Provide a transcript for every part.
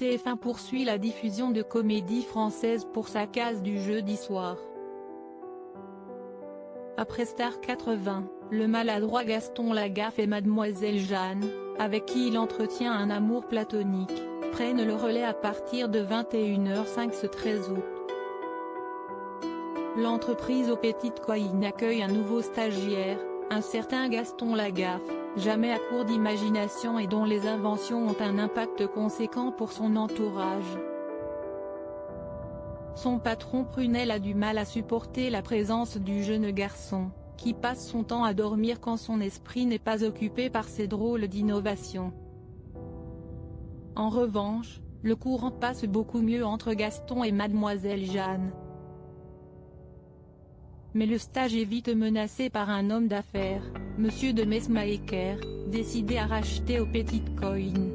TF1 poursuit la diffusion de comédies françaises pour sa case du jeudi soir. Après Star 80, le maladroit Gaston Lagaffe et Mademoiselle Jeanne, avec qui il entretient un amour platonique, prennent le relais à partir de 21h05 ce 13 août. L'entreprise aux Petites Coïnes accueille un nouveau stagiaire, un certain Gaston Lagaffe, jamais à court d'imagination et dont les inventions ont un impact conséquent pour son entourage. Son patron Prunel a du mal à supporter la présence du jeune garçon, qui passe son temps à dormir quand son esprit n'est pas occupé par ces drôles d'innovations. En revanche, le courant passe beaucoup mieux entre Gaston et Mademoiselle Jeanne. Mais le stage est vite menacé par un homme d'affaires, Monsieur de Mesmaeker, décidé à racheter aux Petites Coïnes.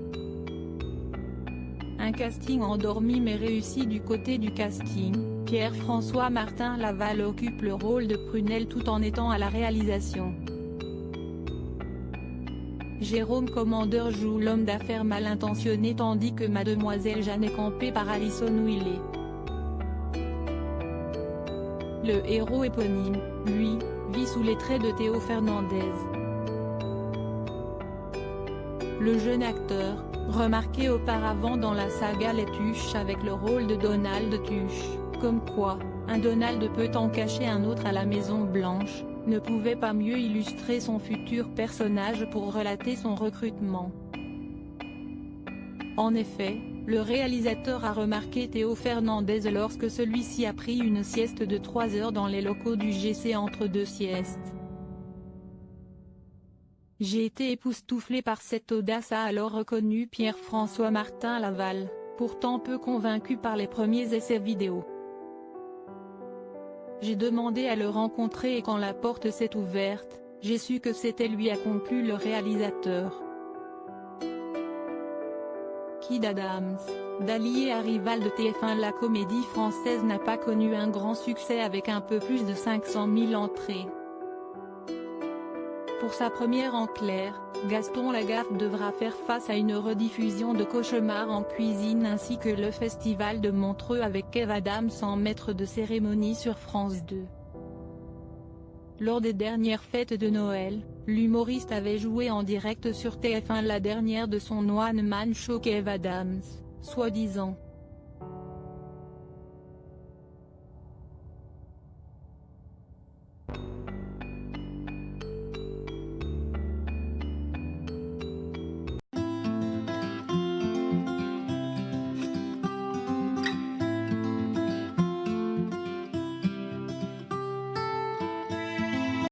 Un casting endormi mais réussi du côté du casting, Pierre-François Martin Laval occupe le rôle de Prunel tout en étant à la réalisation. Jérôme Commandeur joue l'homme d'affaires mal intentionné tandis que Mademoiselle Jeanne est campée par Alison Wiley. Le héros éponyme, lui, vit sous les traits de Théo Fernandez. Le jeune acteur, remarqué auparavant dans la saga Les Tuches avec le rôle de Donald Tuche, comme quoi, un Donald peut en cacher un autre à la Maison Blanche, ne pouvait pas mieux illustrer son futur personnage pour relater son recrutement. En effet, le réalisateur a remarqué Théo Fernandez lorsque celui-ci a pris une sieste de 3 heures dans les locaux du GC entre deux siestes. J'ai été époustouflé par cette audace, a alors reconnu Pierre-François Martin Laval, pourtant peu convaincu par les premiers essais vidéo. J'ai demandé à le rencontrer et quand la porte s'est ouverte, j'ai su que c'était lui, a conclu le réalisateur. Kid Adams, d'allié à rival de TF1, la comédie française n'a pas connu un grand succès avec un peu plus de 500 000 entrées. Pour sa première en clair, Gaston Lagaffe devra faire face à une rediffusion de Cauchemar en cuisine ainsi que le festival de Montreux avec Kev Adams en maître de cérémonie sur France 2. Lors des dernières fêtes de Noël, l'humoriste avait joué en direct sur TF1 la dernière de son one-man show Kev Adams, soi-disant.